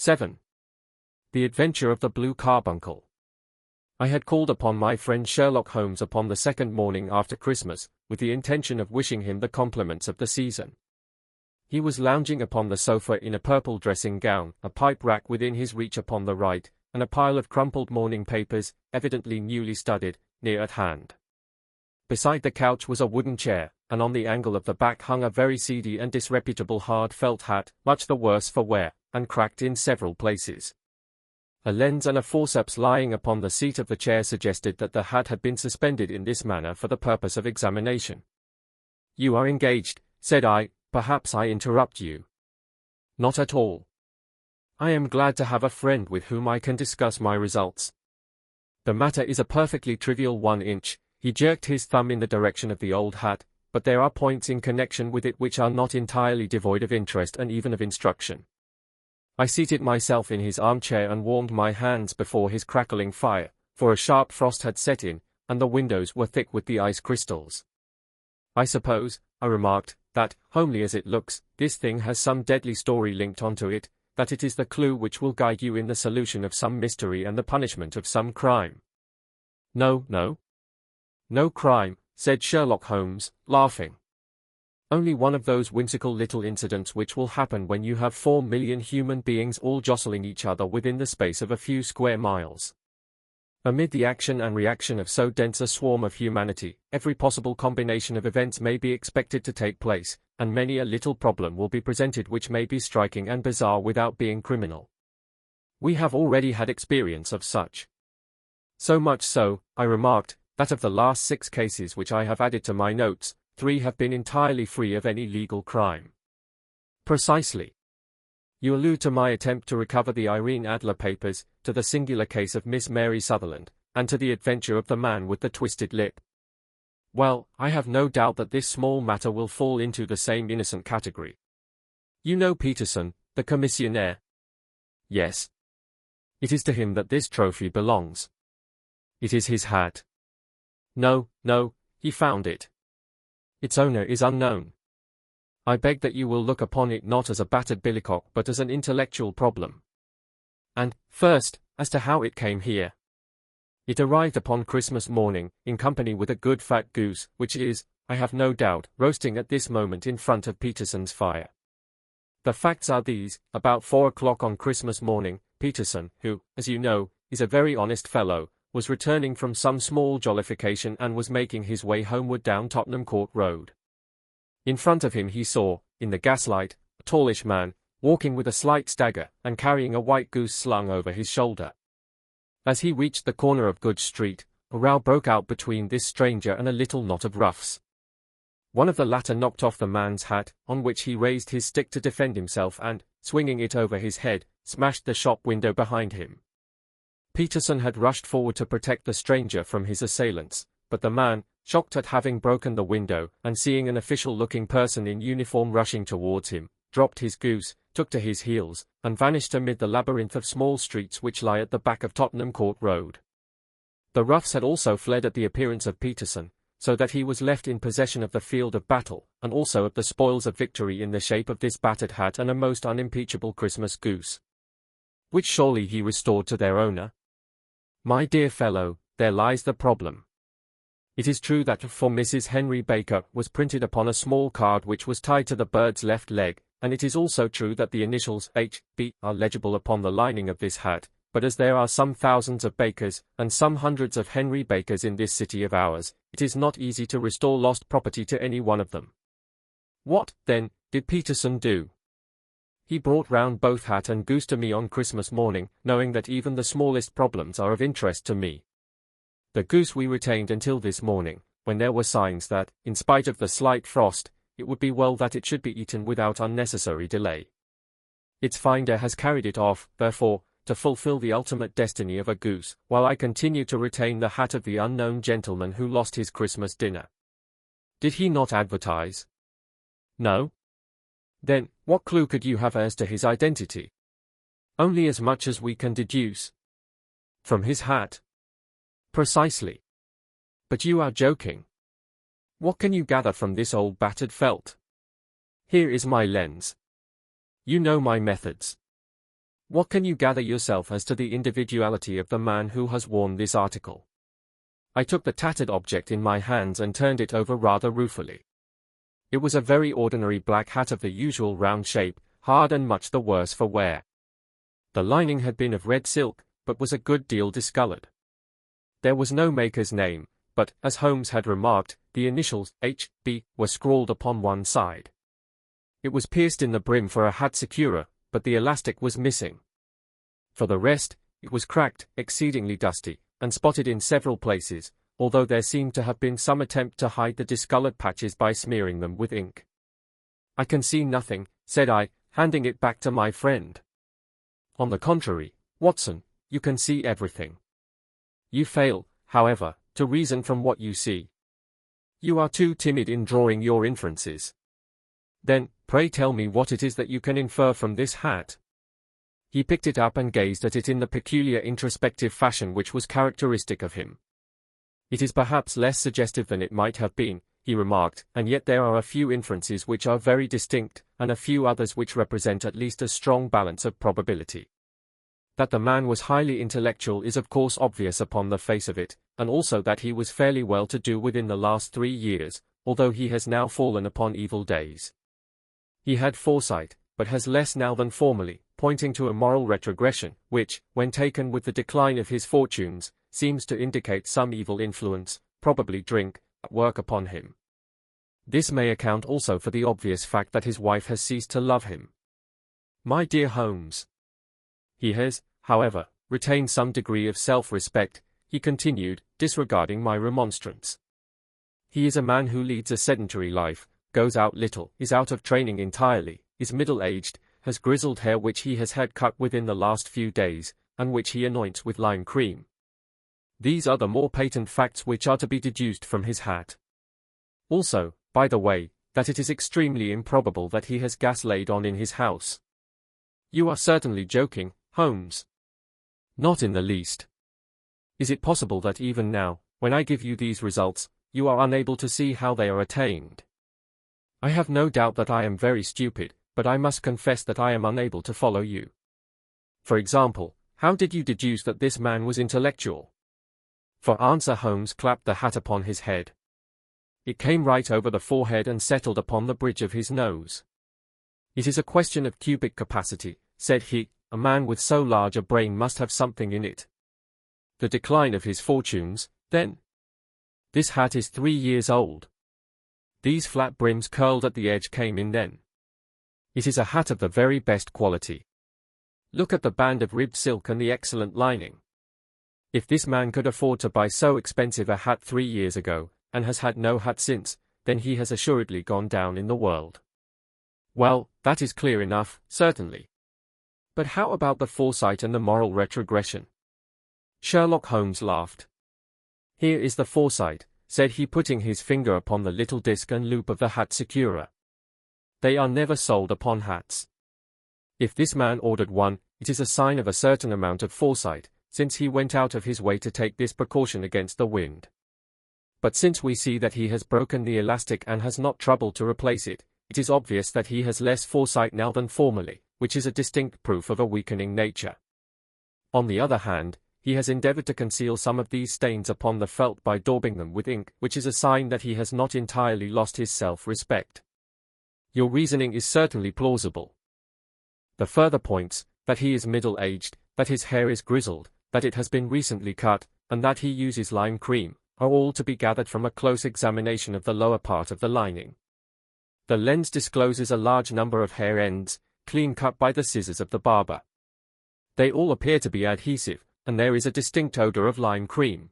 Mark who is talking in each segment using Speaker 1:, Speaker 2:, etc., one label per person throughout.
Speaker 1: 7. The Adventure of the Blue Carbuncle. I had called upon my friend Sherlock Holmes upon the second morning after Christmas, with the intention of wishing him the compliments of the season. He was lounging upon the sofa in a purple dressing gown, a pipe rack within his reach upon the right, and a pile of crumpled morning papers, evidently newly studied, near at hand. Beside the couch was a wooden chair, and on the angle of the back hung a very seedy and disreputable hard felt hat, much the worse for wear, and cracked in several places. A lens and a forceps lying upon the seat of the chair suggested that the hat had been suspended in this manner for the purpose of examination. "You are engaged," said I. "Perhaps I interrupt you." "Not at all. I am glad to have a friend with whom I can discuss my results. The matter is a perfectly trivial 1 inch." He jerked his thumb in the direction of the old hat, "but there are points in connection with it which are not entirely devoid of interest and even of instruction." I seated myself in his armchair and warmed my hands before his crackling fire, for a sharp frost had set in, and the windows were thick with the ice crystals. "I suppose," I remarked, "that, homely as it looks, this thing has some deadly story linked onto it, that it is the clue which will guide you in the solution of some mystery and the punishment of some crime." No crime," said Sherlock Holmes, laughing. "Only one of those whimsical little incidents which will happen when you have 4 million human beings all jostling each other within the space of a few square miles. Amid the action and reaction of so dense a swarm of humanity, every possible combination of events may be expected to take place, and many a little problem will be presented which may be striking and bizarre without being criminal. We have already had experience of such. So much so," I remarked, "that of the last 6 cases which I have added to my notes, 3 have been entirely free of any legal crime." "Precisely. You allude to my attempt to recover the Irene Adler papers, to the singular case of Miss Mary Sutherland, and to the adventure of the man with the twisted lip. Well, I have no doubt that this small matter will fall into the same innocent category. You know Peterson, the commissionaire?" "Yes. It is to him that this trophy belongs." "It is his hat." No, he found it. Its owner is unknown. I beg that you will look upon it not as a battered billycock but as an intellectual problem. And, first, as to how it came here. It arrived upon Christmas morning, in company with a good fat goose, which is, I have no doubt, roasting at this moment in front of Peterson's fire. The facts are these: about 4 o'clock on Christmas morning, Peterson, who, as you know, is a very honest fellow, was returning from some small jollification and was making his way homeward down Tottenham Court Road. In front of him he saw, in the gaslight, a tallish man, walking with a slight stagger, and carrying a white goose slung over his shoulder. As he reached the corner of Good Street, a row broke out between this stranger and a little knot of roughs. One of the latter knocked off the man's hat, on which he raised his stick to defend himself and, swinging it over his head, smashed the shop window behind him. Peterson had rushed forward to protect the stranger from his assailants, but the man, shocked at having broken the window, and seeing an official-looking person in uniform rushing towards him, dropped his goose, took to his heels, and vanished amid the labyrinth of small streets which lie at the back of Tottenham Court Road. The roughs had also fled at the appearance of Peterson, so that he was left in possession of the field of battle, and also of the spoils of victory in the shape of this battered hat and a most unimpeachable Christmas goose, which surely he restored to their owner. My dear fellow, there lies the problem. It is true that "For Mrs. Henry Baker" was printed upon a small card which was tied to the bird's left leg, and it is also true that the initials H.B. are legible upon the lining of this hat, but as there are some thousands of Bakers, and some hundreds of Henry Bakers in this city of ours, it is not easy to restore lost property to any one of them. What, then, did Peterson do? He brought round both hat and goose to me on Christmas morning, knowing that even the smallest problems are of interest to me. The goose we retained until this morning, when there were signs that, in spite of the slight frost, it would be well that it should be eaten without unnecessary delay. Its finder has carried it off, therefore, to fulfill the ultimate destiny of a goose, while I continue to retain the hat of the unknown gentleman who lost his Christmas dinner. Did he not advertise? No? Then, what clue could you have as to his identity? Only as much as we can deduce. From his hat? Precisely. But you are joking. What can you gather from this old battered felt? Here is my lens. You know my methods. What can you gather yourself as to the individuality of the man who has worn this article? I took the tattered object in my hands and turned it over rather ruefully. It was a very ordinary black hat of the usual round shape, hard and much the worse for wear. The lining had been of red silk, but was a good deal discolored. There was no maker's name, but, as Holmes had remarked, the initials H.B. were scrawled upon one side. It was pierced in the brim for a hat securer, but the elastic was missing. For the rest, it was cracked, exceedingly dusty, and spotted in several places, although there seemed to have been some attempt to hide the discolored patches by smearing them with ink. "I can see nothing," said I, handing it back to my friend. "On the contrary, Watson, you can see everything. You fail, however, to reason from what you see. You are too timid in drawing your inferences. Then, pray tell me what it is that you can infer from this hat." He picked it up and gazed at it in the peculiar introspective fashion which was characteristic of him. "It is perhaps less suggestive than it might have been," he remarked, "and yet there are a few inferences which are very distinct, and a few others which represent at least a strong balance of probability. That the man was highly intellectual is of course obvious upon the face of it, and also that he was fairly well to do within the last 3 years, although he has now fallen upon evil days. He had foresight, but has less now than formerly, pointing to a moral retrogression, which, when taken with the decline of his fortunes, seems to indicate some evil influence, probably drink, at work upon him. This may account also for the obvious fact that his wife has ceased to love him. My dear Holmes. He has, however, retained some degree of self-respect," he continued, disregarding my remonstrance. "He is a man who leads a sedentary life, goes out little, is out of training entirely, is middle-aged, has grizzled hair which he has had cut within the last few days, and which he anoints with lime cream. These are the more patent facts which are to be deduced from his hat. Also, by the way, that it is extremely improbable that he has gas laid on in his house." "You are certainly joking, Holmes." "Not in the least. Is it possible that even now, when I give you these results, you are unable to see how they are attained? I have no doubt that I am very stupid, but I must confess that I am unable to follow you. For example, how did you deduce that this man was intellectual?" For answer Holmes clapped the hat upon his head. It came right over the forehead and settled upon the bridge of his nose. "It is a question of cubic capacity," said he. "A man with so large a brain must have something in it." "The decline of his fortunes, then?" "This hat is 3 years old. These flat brims curled at the edge came in then. It is a hat of the very best quality. Look at the band of ribbed silk and the excellent lining. If this man could afford to buy so expensive a hat 3 years ago, and has had no hat since, then he has assuredly gone down in the world." "Well, that is clear enough, certainly. But how about the foresight and the moral retrogression?" Sherlock Holmes laughed. "Here is the foresight," said he, putting his finger upon the little disc and loop of the hat securer. "They are never sold upon hats. If this man ordered one, it is a sign of a certain amount of foresight, since he went out of his way to take this precaution against the wind. But since we see that he has broken the elastic and has not troubled to replace it, it is obvious that he has less foresight now than formerly, which is a distinct proof of a weakening nature. On the other hand, he has endeavored to conceal some of these stains upon the felt by daubing them with ink, which is a sign that he has not entirely lost his self-respect. Your reasoning is certainly plausible. The further points, that he is middle-aged, that his hair is grizzled, that it has been recently cut, and that he uses lime cream, are all to be gathered from a close examination of the lower part of the lining. The lens discloses a large number of hair ends, clean cut by the scissors of the barber. They all appear to be adhesive, and there is a distinct odor of lime cream.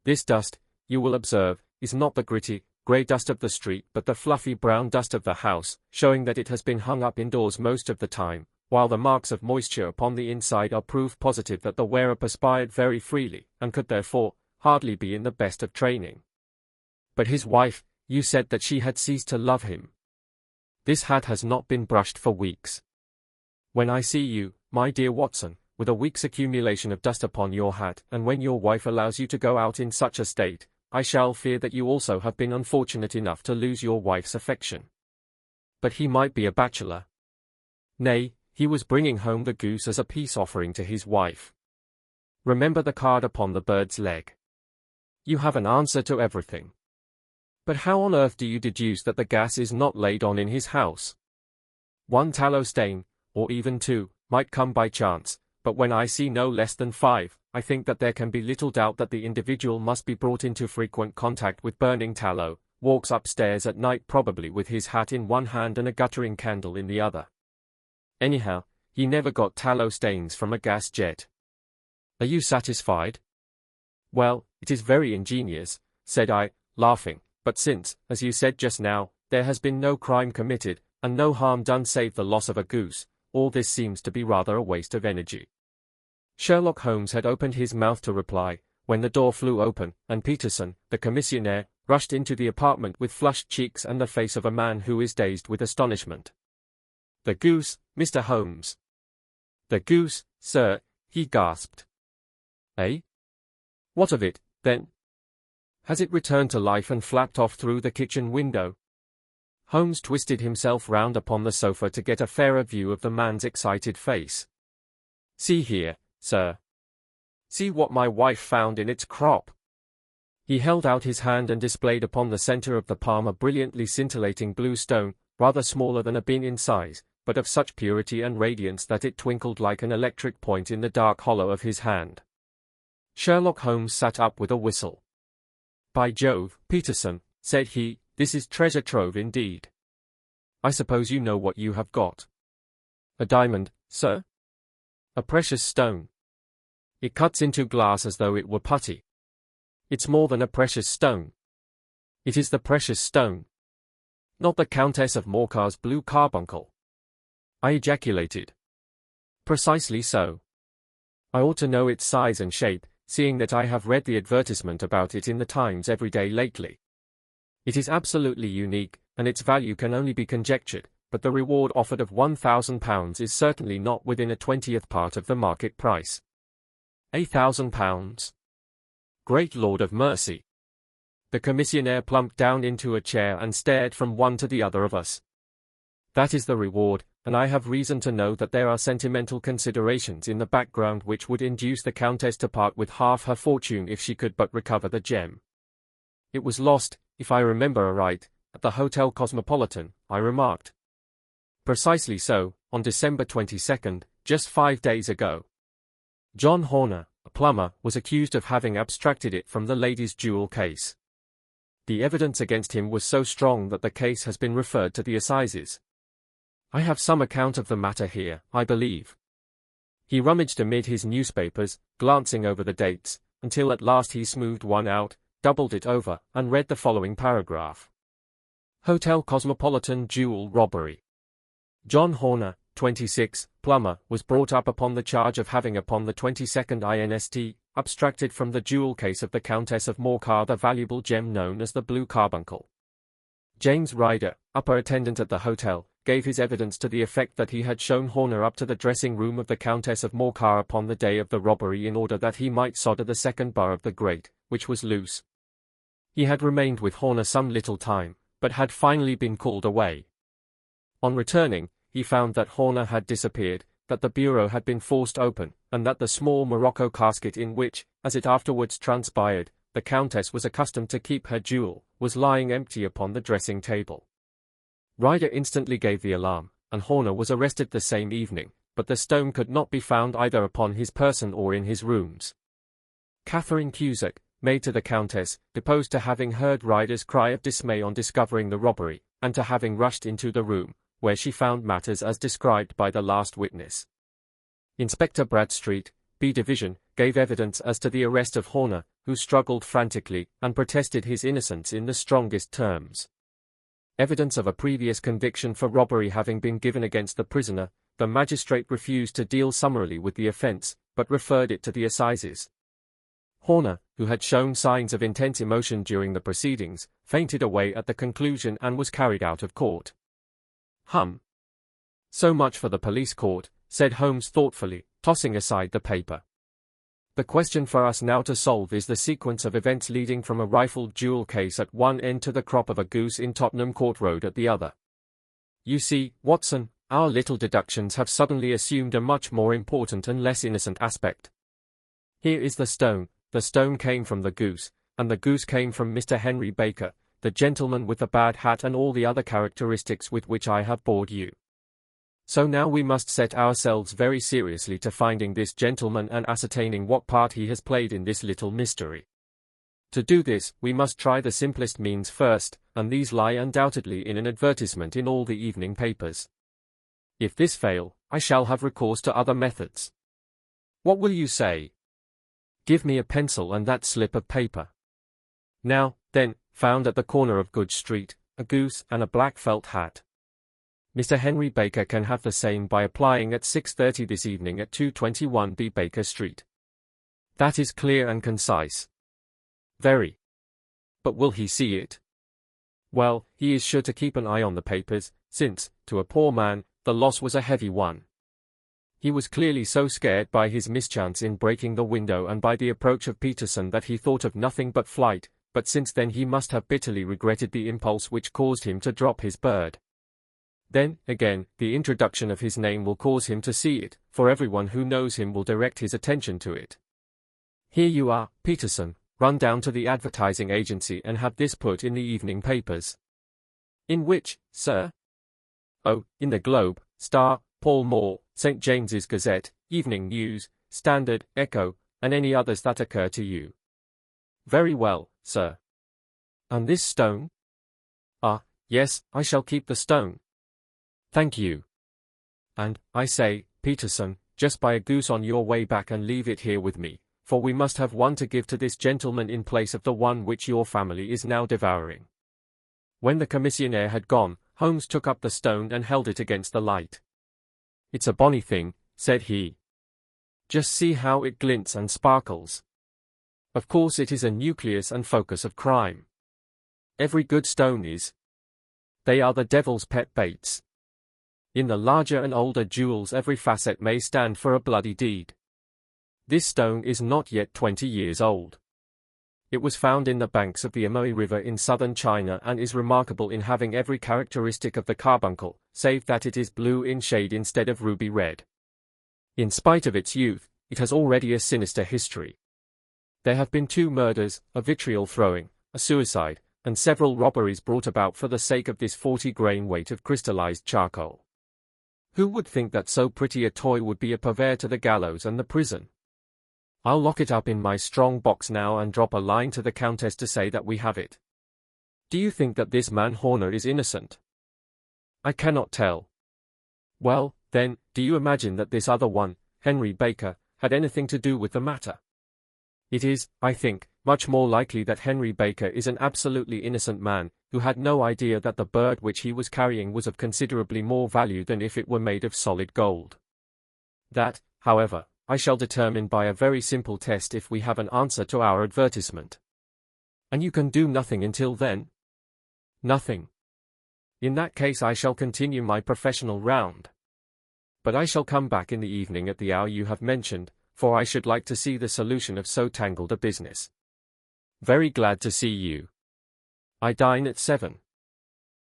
Speaker 1: This dust, you will observe, is not the gritty, grey dust of the street but the fluffy brown dust of the house, showing that it has been hung up indoors most of the time, while the marks of moisture upon the inside are proof positive that the wearer perspired very freely, and could therefore hardly be in the best of training. But his wife, you said that she had ceased to love him. This hat has not been brushed for weeks. When I see you, my dear Watson, with a week's accumulation of dust upon your hat, and when your wife allows you to go out in such a state, I shall fear that you also have been unfortunate enough to lose your wife's affection. But he might be a bachelor. Nay, He was bringing home the goose as a peace offering to his wife. Remember the card upon the bird's leg. You have an answer to everything. But how on earth do you deduce that the gas is not laid on in his house? One tallow stain, or even two, might come by chance, but when I see no less than 5, I think that there can be little doubt that the individual must be brought into frequent contact with burning tallow, walks upstairs at night probably with his hat in one hand and a guttering candle in the other. Anyhow, he never got tallow stains from a gas jet. Are you satisfied? Well, it is very ingenious, said I, laughing, but since, as you said just now, there has been no crime committed, and no harm done save the loss of a goose, all this seems to be rather a waste of energy. Sherlock Holmes had opened his mouth to reply, when the door flew open, and Peterson, the commissionaire, rushed into the apartment with flushed cheeks and the face of a man who is dazed with astonishment. The goose, Mr. Holmes. The goose, sir, he gasped. Eh? What of it, then? Has it returned to life and flapped off through the kitchen window? Holmes twisted himself round upon the sofa to get a fairer view of the man's excited face. See here, sir. See what my wife found in its crop. He held out his hand and displayed upon the center of the palm a brilliantly scintillating blue stone, rather smaller than a pin in size, but of such purity and radiance that it twinkled like an electric point in the dark hollow of his hand. Sherlock Holmes sat up with a whistle. By Jove, Peterson, said he, this is treasure trove indeed. I suppose you know what you have got. A diamond, sir? A precious stone. It cuts into glass as though it were putty. It's more than a precious stone. It is the precious stone. Not the Countess of Morcar's Blue Carbuncle. I ejaculated. Precisely so. I ought to know its size and shape, seeing that I have read the advertisement about it in the Times every day lately. It is absolutely unique, and its value can only be conjectured, but the reward offered of £1,000 is certainly not within a 20th part of the market price. £1,000? Great Lord of mercy! The commissionaire plumped down into a chair and stared from one to the other of us. That is the reward, and I have reason to know that there are sentimental considerations in the background which would induce the Countess to part with half her fortune if she could but recover the gem. It was lost, if I remember aright, at the Hotel Cosmopolitan, I remarked. Precisely so, on December 22nd, just 5 days ago. John Horner, a plumber, was accused of having abstracted it from the lady's jewel case. The evidence against him was so strong that the case has been referred to the assizes. I have some account of the matter here, I believe. He rummaged amid his newspapers, glancing over the dates, until at last he smoothed one out, doubled it over, and read the following paragraph. Hotel Cosmopolitan jewel robbery. John Horner, 26, plumber, was brought up upon the charge of having upon the 22nd inst. Abstracted from the jewel case of the Countess of Morcar the valuable gem known as the Blue Carbuncle. James Ryder, upper attendant at the hotel, gave his evidence to the effect that he had shown Horner up to the dressing room of the Countess of Morcar upon the day of the robbery in order that he might solder the second bar of the grate, which was loose. He had remained with Horner some little time, but had finally been called away. On returning, he found that Horner had disappeared, that the bureau had been forced open, and that the small morocco casket in which, as it afterwards transpired, the Countess was accustomed to keep her jewel, was lying empty upon the dressing table. Ryder instantly gave the alarm, and Horner was arrested the same evening, but the stone could not be found either upon his person or in his rooms. Catherine Cusack, maid to the Countess, deposed to having heard Ryder's cry of dismay on discovering the robbery, and to having rushed into the room, where she found matters as described by the last witness. Inspector Bradstreet, B Division, gave evidence as to the arrest of Horner, who struggled frantically, and protested his innocence in the strongest terms. Evidence of a previous conviction for robbery having been given against the prisoner, the magistrate refused to deal summarily with the offence, but referred it to the assizes. Horner, who had shown signs of intense emotion during the proceedings, fainted away at the conclusion and was carried out of court. So much for the police court, said Holmes thoughtfully, tossing aside the paper. The question for us now to solve is the sequence of events leading from a rifled jewel case at one end to the crop of a goose in Tottenham Court Road at the other. You see, Watson, our little deductions have suddenly assumed a much more important and less innocent aspect. Here is the stone came from the goose, and the goose came from Mr. Henry Baker, the gentleman with the bad hat and all the other characteristics with which I have bored you. So now we must set ourselves very seriously to finding this gentleman and ascertaining what part he has played in this little mystery. To do this, we must try the simplest means first, and these lie undoubtedly in an advertisement in all the evening papers. If this fail, I shall have recourse to other methods. What will you say? Give me a pencil and that slip of paper. Now, then, found at the corner of Good Street, a goose and a black felt hat. Mr. Henry Baker can have the same by applying at 6:30 this evening at 221 B Baker Street. That is clear and concise. Very. But will he see it? Well, he is sure to keep an eye on the papers, since, to a poor man, the loss was a heavy one. He was clearly so scared by his mischance in breaking the window and by the approach of Peterson that he thought of nothing but flight, but since then he must have bitterly regretted the impulse which caused him to drop his bird. Then, again, the introduction of his name will cause him to see it, for everyone who knows him will direct his attention to it. Here you are, Peterson. Run down to the advertising agency and have this put in the evening papers. In which, sir? Oh, in the Globe, Star, Pall Mall, St. James's Gazette, Evening News, Standard, Echo, and any others that occur to you. Very well, sir. And this stone? Ah, yes, I shall keep the stone. Thank you. And, I say, Peterson, just buy a goose on your way back and leave it here with me, for we must have one to give to this gentleman in place of the one which your family is now devouring. When the commissionaire had gone, Holmes took up the stone and held it against the light. It's a bonny thing, said he. Just see how it glints and sparkles. Of course it is a nucleus and focus of crime. Every good stone is. They are the devil's pet baits. In the larger and older jewels every facet may stand for a bloody deed. This stone is not yet 20 years old. It was found in the banks of the Amoy River in southern China and is remarkable in having every characteristic of the carbuncle, save that it is blue in shade instead of ruby red. In spite of its youth, it has already a sinister history. There have been 2 murders, a vitriol throwing, a suicide, and several robberies brought about for the sake of this 40-grain weight of crystallized charcoal. Who would think that so pretty a toy would be a purveyor to the gallows and the prison? I'll lock it up in my strong box now and drop a line to the Countess to say that we have it. Do you think that this man Horner is innocent? I cannot tell. Well, then, do you imagine that this other one, Henry Baker, had anything to do with the matter? It is, I think, much more likely that Henry Baker is an absolutely innocent man, who had no idea that the bird which he was carrying was of considerably more value than if it were made of solid gold. That, however, I shall determine by a very simple test if we have an answer to our advertisement. And you can do nothing until then? Nothing. In that case I shall continue my professional round. But I shall come back in the evening at the hour you have mentioned, for I should like to see the solution of so tangled a business. Very glad to see you. I dine at 7.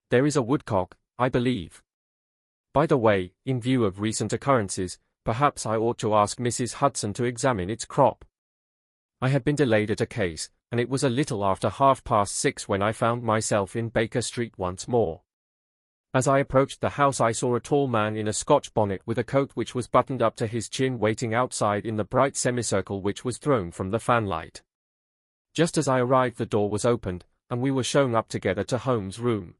Speaker 1: There is a woodcock, I believe. By the way, in view of recent occurrences, perhaps I ought to ask Mrs. Hudson to examine its crop. I had been delayed at a case, and it was a little after 6:30 when I found myself in Baker Street once more. As I approached the house I saw a tall man in a Scotch bonnet with a coat which was buttoned up to his chin waiting outside in the bright semicircle which was thrown from the fanlight. Just as I arrived the door was opened, and we were shown up together to Holmes' room.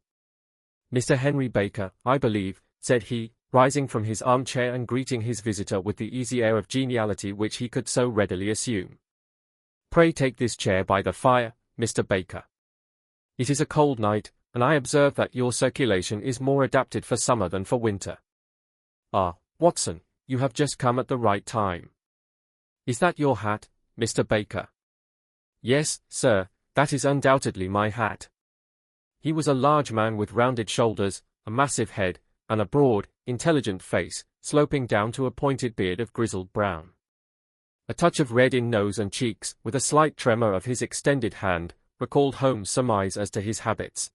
Speaker 1: Mr. Henry Baker, I believe, said he, rising from his armchair and greeting his visitor with the easy air of geniality which he could so readily assume. Pray take this chair by the fire, Mr. Baker. It is a cold night, and I observe that your circulation is more adapted for summer than for winter. Ah, Watson, you have just come at the right time. Is that your hat, Mr. Baker? Yes, sir, that is undoubtedly my hat. He was a large man with rounded shoulders, a massive head, and a broad, intelligent face, sloping down to a pointed beard of grizzled brown. A touch of red in nose and cheeks, with a slight tremor of his extended hand, recalled Holmes' surmise as to his habits.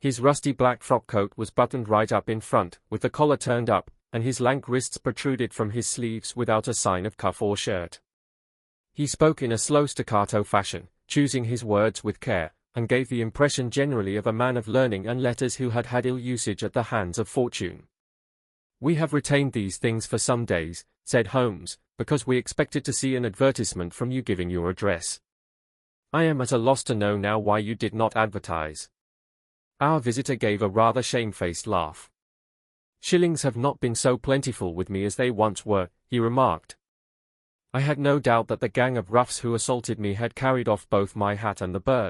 Speaker 1: His rusty black frock coat was buttoned right up in front, with the collar turned up, and his lank wrists protruded from his sleeves without a sign of cuff or shirt. He spoke in a slow staccato fashion, choosing his words with care, and gave the impression generally of a man of learning and letters who had had ill usage at the hands of fortune. "We have retained these things for some days," said Holmes, "because we expected to see an advertisement from you giving your address. I am at a loss to know now why you did not advertise." Our visitor gave a rather shamefaced laugh. "Shillings have not been so plentiful with me as they once were," he remarked. "I had no doubt that the gang of roughs who assaulted me had carried off both my hat and the bird.